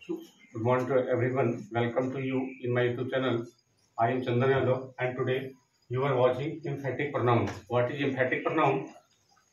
Good morning to everyone. Welcome to you in my YouTube channel. I am Chandan Yadav and today you are watching emphatic pronoun. What is emphatic pronoun?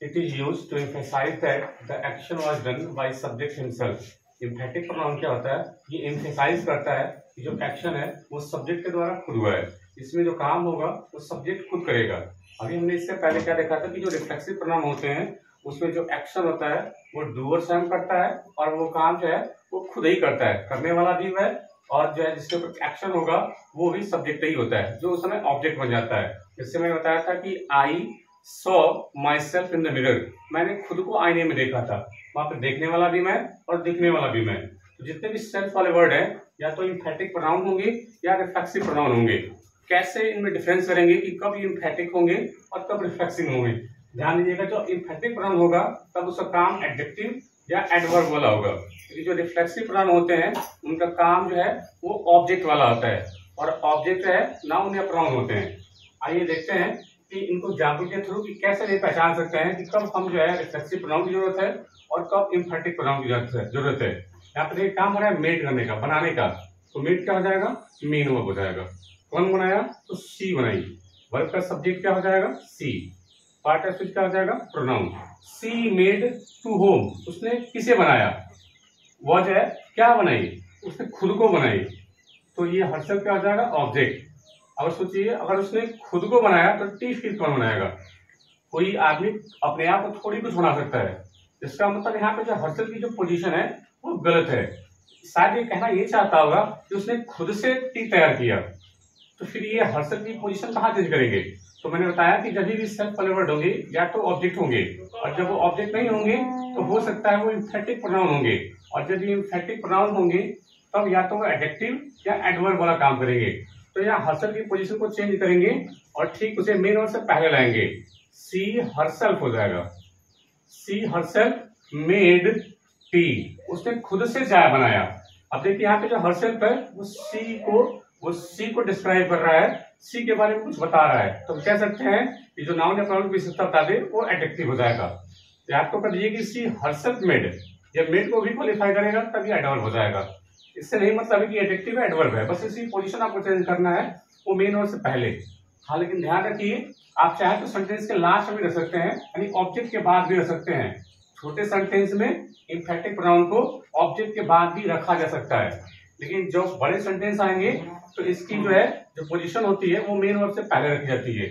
It is used to emphasize that the action was done by subject himself. Emphatic pronoun क्या होता है? ये emphasize करता है कि जो action है वो subject के द्वारा खुद हुआ है. इसमें जो काम होगा वो subject खुद करेगा. अभी हमने इससे पहले क्या देखा था कि जो reflexive pronoun होते हैं उसमें जो एक्शन होता है वो डूअर स्वयं करता है और वो काम जो है वो खुद ही करता है, करने वाला भी है और जो है जिसके ऊपर एक्शन होगा वो भी सब्जेक्ट ही होता है जो उस समय ऑब्जेक्ट बन जाता है. जिससे मैंने बताया था कि I saw my self in the mirror, मैंने खुद को आईने में देखा था. वहां पे देखने वाला भी मैं और दिखने वाला भी मैं. तो जितने भी सेल्फ वाले वर्ड है या तो इम्फेटिक प्रोनाउन होंगे या रिफ्लेक्सिव प्रोनाउन होंगे. कैसे इनमें डिफरेंस करेंगे कि कब इम्फेटिक होंगे और कब रिफ्लेक्सिव होंगे. ध्यान दीजिएगा, जो इम्फेटिक प्रोनाउन होगा तब उसका काम एडजेक्टिव या एडवर्ब वाला होगा. जो रिफ्लेक्सिव प्रोनाउन होते हैं उनका काम जो है वो ऑब्जेक्ट वाला होता है और ऑब्जेक्ट है नाउन या प्रोनाउन होते हैं. आइए देखते हैं कि इनको एग्जाम्पल के थ्रू कि कैसे ये पहचान सकते हैं कि कब हम जो है रिफ्लेक्सिव प्रोनाउन की जरूरत है और कब इम्फेटिक प्रोनाउन की जरूरत है. यहाँ पे काम हो रहा है मेड करने का, बनाने का. तो मेड क्या हो जाएगा? मेन वर्ब हो जाएगा. कौन बनाया? तो सी बनाई. वर्ब का सब्जेक्ट क्या हो जाएगा? सी. पार्ट ऑफ स्पीच क्या हो जाएगा? Pronoun. She made to home, उसने किसे बनाया? वो जो है क्या बनाई? उसने खुद को बनाई. तो ये हर्षल क्या हो जाएगा? ऑब्जेक्ट. अगर सोचिए, अगर उसने खुद को बनाया तो टी फिर कौन बनाएगा? कोई आदमी अपने आप को थोड़ी कुछ बना सकता है. इसका मतलब यहाँ पे जो हर्षल की जो पोजीशन है वो गलत है. शायद ये कहना ये चाहता होगा कि उसने खुद से टी तैयार किया. तो फिर ये हर्षल की पोजीशन कहाँ चेंज करेंगे? तो मैंने बताया कि जब भी सेल्फ वाले वर्ड होंगे या तो ऑब्जेक्ट होंगे और जब वो ऑब्जेक्ट नहीं होंगे तो हो सकता है वो इम्फेटिक प्रोनाउन होंगे और जब ये इम्फेटिक प्रोनाउन होंगे तब या तो वो एडजेक्टिव या एडवर्ब वाला काम करेंगे. तो यहाँ हर्षल की पोजीशन को चेंज करेंगे और ठीक उसे मेन वर्ड से पहले लाएंगे. सी हरसेल्फ हो जाएगा. सी हरसेल्फ मेड टी, उसने खुद से चाय बनाया. अब देखिए यहाँ पे जो हरसेल्फ है वो सी को डिस्क्राइब कर रहा है, सी के बारे में कुछ बता रहा है. तो कह सकते हैं कि जो नाउन या प्रोनाउन की विशेषता बता दे वो एडजेक्टिव हो जाएगा. याद तो कर दीजिए कि सी हरसेल्फ मेड, जब मेड को भी क्वालिफाई करेगा तभी एडवर्ब हो जाएगा. इससे नहीं मतलब है कि एडजेक्टिव एडवर्ब है, बस इसी पोजीशन आपको चेंज करना है वो मेन वर्ड से पहले. हाँ, लेकिन ध्यान रखिए, आप चाहे तो सेंटेंस के लास्ट में भी रख सकते हैं, यानी ऑब्जेक्ट के बाद भी रख सकते हैं. छोटे सेंटेंस में इम्फेटिक प्रोनाउन को ऑब्जेक्ट के बाद भी रखा जा सकता है, लेकिन जो बड़े सेंटेंस आएंगे तो इसकी जो पोजीशन होती है वो मेन वर्ब से पहले रखी जाती है.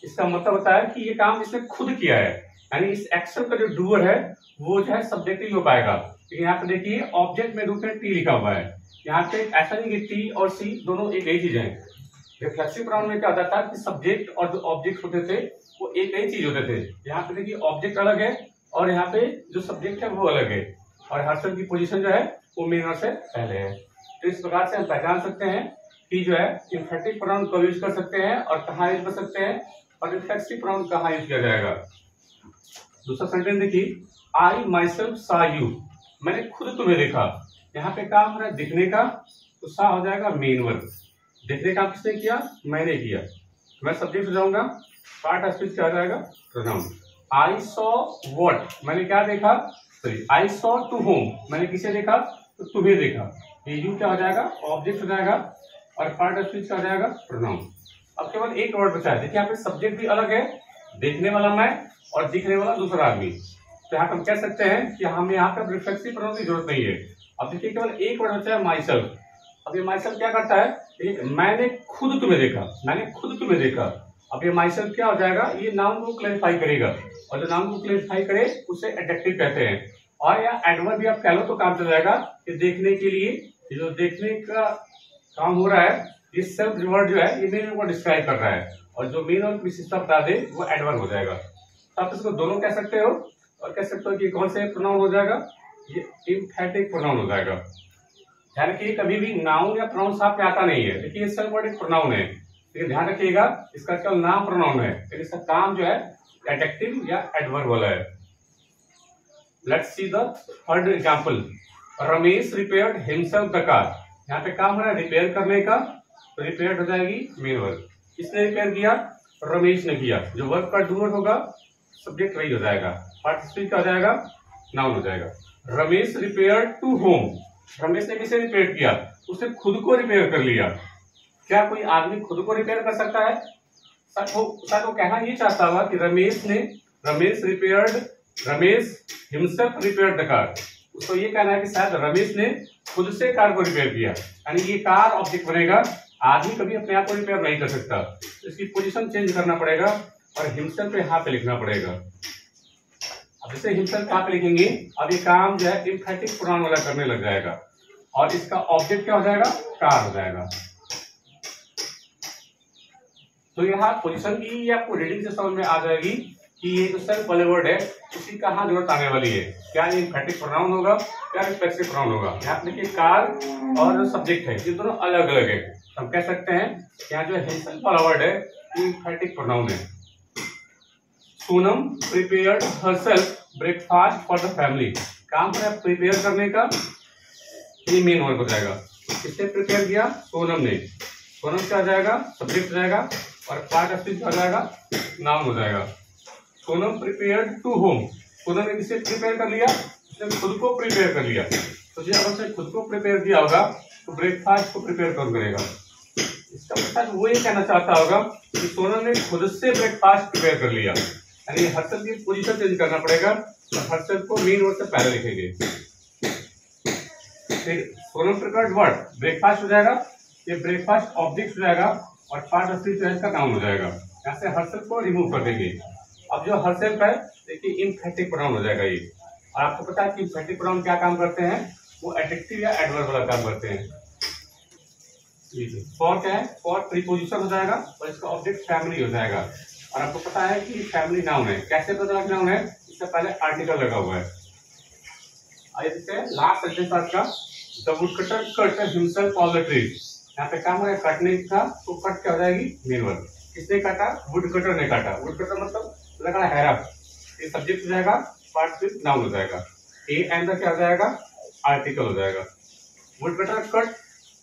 इसका मतलब होता है कि ये काम इसने खुद किया है, यानी इस एक्शन का जो डूअर है वो जो है सब्जेक्ट ही हो पाएगा. लेकिन यहाँ पे देखिए ऑब्जेक्ट में रूप में टी लिखा हुआ है. यहाँ पे ऐसा नहीं कि टी और सी दोनों एक ही चीज है. रिफ्लेक्सिव प्रोनाउन में क्या होता था कि सब्जेक्ट और जो ऑब्जेक्ट होते थे वो एक ही चीज होते थे. यहाँ पे देखिए ऑब्जेक्ट अलग है और यहाँ पे जो सब्जेक्ट है वो अलग है और हर्षल की पोजीशन जो है वो मेन वर्ड से पहले है. तो इस प्रकार से हम पहचान सकते हैं कि जो है इम्फेटिक प्रोनाउन कब यूज कर सकते हैं और कहाँ यूज कर सकते हैं और रिफ्लेक्सिव प्रोनाउन कहाँ यूज किया जाएगा. दूसरा सेंटेंस देखिए, आई माई सेल्फ सा यू, मैंने खुद तुम्हें देखा. यहाँ पे काम हो रहा है दिखने का, तो सा हो जाएगा मेन वर्ब. देखने का किसने किया? मैंने किया. मैं सब्जेक्ट हो जाऊंगा. पार्ट ऑफ स्पीच क्या हो जाएगा? प्रोनाउन. आई सॉ व्हाट, मैंने क्या देखा? Sorry, I saw to home, मैंने किसे देखा? तो तुम्हें देखा. ये यू क्या हो जाएगा? ऑब्जेक्ट हो जाएगा और पार्ट ऑफ स्पीच क्या हो जाएगा? प्रोनाउन. अब केवल एक वर्ड बचा है. देखिए यहाँ पे सब्जेक्ट भी अलग है, देखने वाला मैं और दिखने वाला दूसरा आदमी. तो यहाँ हम कह सकते हैं कि हमें यहाँ पे रिफ्लेक्सिव प्रोनाउन की जरूरत नहीं है. अब देखिए केवल एक वर्ड बचा है, माई सेल्फ. अब ये माई सेल्फ क्या करता है? मैंने खुद तुम्हें देखा, मैंने खुद तुम्हें देखा. अब ये माई सेल्फ क्या हो जाएगा? ये नाउन को क्लैरिफाई करेगा और जो नाउन को क्लैरिफाई करे उसे एडजेक्टिव कहते हैं. और या एडवर्ब भी आप कह लो तो काम चल जाएगा कि देखने के लिए जो देखने का काम हो रहा है ये सेल्फ वर्ड जो है ये मेन को डिस्क्राइब कर रहा है और जो मेन और विशेषता बता दे वो एडवर्ब हो जाएगा. तो आप इसको दोनों कह सकते हो और कह सकते हो कि कौन से प्रोनाउन हो जाएगा? ये इम्फेटिक प्रोनाउन हो जाएगा. ध्यान रखिए कभी भी नाउन या प्रोनाउन साथ में आता नहीं है. देखिए ये सेल्फ वर्ड एक प्रोनाउन है, लेकिन ध्यान रखिएगा इसका केवल नाम प्रोनाउन है, लेकिन इसका काम जो है एडजेक्टिव या एडवर्ब वाला है. Let's see the third example. Ramesh repaired himself the car. यहाँ पे काम हो रहा है रिपेयर करने का, तो रिपेयर्ड हो जाएगी मेन वर्ब. किसने रिपेयर किया? रमेश ने किया. जो वर्ब का डूअर होगा सब्जेक्ट वही हो जाएगा. पार्ट स्पीच क्या हो जाएगा? नाउन हो जाएगा. Ramesh repaired to home, Ramesh ने किसे रिपेयर किया? उसने खुद को रिपेयर कर लिया। क्या कोई आदमी खुद को रिपेयर कर सकता है? शायद वो कहना ये चाहता हुआ कि Ramesh himself repaired the car. उसको ये कहना है कि शायद रमेश ने खुद से कार को रिपेयर किया, यानी ये कार ऑब्जेक्ट बनेगा। आदमी कभी अपने आप को रिपेयर नहीं कर सकता, तो इसकी पोजीशन चेंज करना पड़ेगा और हिमसेल्फ पे यहाँ पे लिखना पड़ेगा। अब जैसे हिमसेल्फ यहाँ पे लिखेंगे, अब ये काम जो है एम्फैटिक प्रोनाउन वाला करने लग जाएगा और इसका ऑब्जेक्ट क्या हो जाएगा? कार हो जाएगा। तो यहाँ पोजीशन की आपको रीडिंग से समझ में आ जाएगी कि ये जो सेल्फ वाले वर्ड है इसकी कहाँ जरूरत आने वाली है। क्या ये एम्फैटिक प्रोनाउन होगा, क्या रिफ्लेक्सिव प्रोनाउन होगा? यहाँ पे देखिए कार और सब्जेक्ट है, ये दोनों अलग अलग है। हम कह सकते हैं यहाँ जो हिमसेल्फ वाला वर्ड है ये एम्फैटिक प्रोनाउन है। Sonam prepared herself breakfast for the family. काम है प्रिपेयर करने का, ये मेन वर्ब हो जाएगा। किसने प्रिपेयर किया? सोनम ने। सोनम क्या हो जाएगा? सब्जेक्ट हो जाएगा और पार्ट ऑफ स्पीच हो जाएगा, नाउन हो जाएगा। Sonam prepared to home. Sonam ने किसे प्रिपेयर कर लिया? उसने खुद को प्रिपेयर कर लिया। तो जब उसने खुद को प्रिपेयर किया होगा तो ब्रेकफास्ट को प्रिपेयर कौन करेगा? इसका मतलब वो ये कहना चाहता होगा कि सोनम ने खुद से ब्रेकफास्ट प्रिपेयर कर लिया, यानी हर्षल की पोजीशन चेंज करना पड़ेगा और हर्षल को मेन वर्ड से पहले लिखेंगे। फिर सोनम प्रिपेयर्ड वर्ड ब्रेकफास्ट हो जाएगा, ये ब्रेकफास्ट ऑब्जेक्ट हो जाएगा और पार्ट ऑफ स्पीच का नाउन हो जाएगा। यहाँ से हर्षल को रिमूव कर देंगे। अब जो हर्षल है देखिए एम्फैटिक प्रोनाउन हो जाएगा ये। और आपको पता है कि एम्फैटिक प्रोनाउन क्या काम करते हैं? वो एडजेक्टिव या एडवर्ब वाला काम करते हैं। फॉर क्या है? फॉर प्रीपोजिशन हो जाएगा और इसका ऑब्जेक्ट फैमिली हो जाएगा। और आपको पता है कि फैमिली नाउन है। कैसे पता है नाउन है? इससे पहले आर्टिकल लगा हुआ है। लास्ट सेंटेंस आपका, the woodcutter cut himself all the trees. यहाँ पे काम है काटने का, तो कट क्या हो जाएगी? Main verb. किसने काटा? वुडकटर ने काटा। वुडकटर मतलब लगा हैरा, ये सब्जेक्ट हो जाएगा, पार्ट स्पीच नाउन हो जाएगा। ए एंड क्या हो जाएगा? आर्टिकल हो जाएगा। वुडकटर कट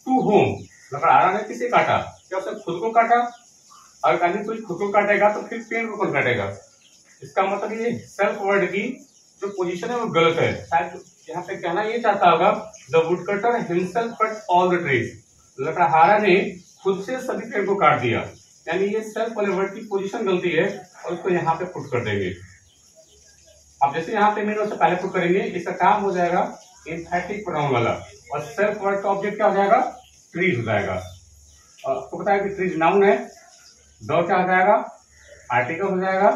टू होम, लकड़हारा ने किसे काटा? क्या उसने खुद को काटा? और कहीं कोई खुद को काटेगा तो फिर पेड़ को कौन काटेगा? इसका मतलब ये सेल्फ वर्ड की जो पोजीशन है वो गलत है। शायद यहाँ पे कहना ये चाहता होगा, the woodcutter himself cut all the trees. लकड़हारा ने खुद से सभी पेड़ को काट दिया, यानी ये सेल्फ वाले वर्ड की पोजीशन गलती है और उसको यहाँ पे पुट कर देंगे। अब जैसे यहाँ पे मेन वर्ड से पहले पुट करेंगे, इसका काम हो जाएगा एम्फैटिक प्रोनाउन वाला और सेल्फ वर्ड का ऑब्जेक्ट क्या हो जाएगा? ट्रीज हो जाएगा। और आपको पता है कि ट्रीज नाउन है, द क्या हो जाएगा? आर्टिकल हो जाएगा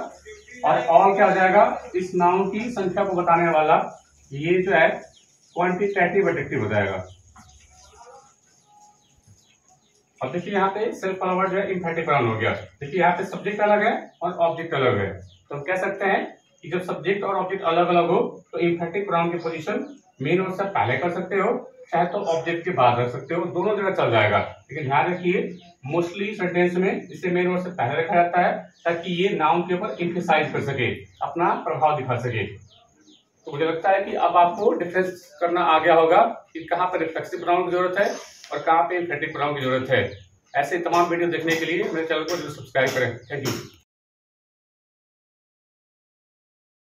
और ऑल क्या हो जाएगा? इस नाउन की संख्या को बताने वाला ये जो है क्वांटिटेटिव एडजेक्टिव हो जाएगा। अब देखिए यहाँ पे सेल्फ वाला वर्ड जो है एम्फैटिक प्रोनाउन हो गया। देखिए यहाँ पे सब्जेक्ट अलग है और ऑब्जेक्ट अलग है, तो हम कह सकते हैं कि जब सब्जेक्ट और ऑब्जेक्ट अलग अलग हो तो एम्फैटिक प्रोनाउन की पोजीशन मेन वर्ड से पहले कर सकते हो, चाहे तो ऑब्जेक्ट के बाद रख सकते हो, दोनों जगह चल जाएगा। लेकिन ध्यान रखिए मोस्टली सेंटेंस में इसे मेन वर्ड से पहले रखा जाता है ताकि ये नाउन के ऊपर एम्फसाइज कर सके, अपना प्रभाव दिखा सके। तो मुझे लगता है कि अब आपको डिफरेंस करना आ गया होगा कि कहाँ पर रिफ्लेक्सिव प्रोनाउन की जरूरत है और कहाँ पे एम्फैटिक प्रोनाउन की जरूरत है। ऐसे तमाम वीडियो देखने के लिए मेरे चैनल को जरूर सब्सक्राइब करें। Thank you.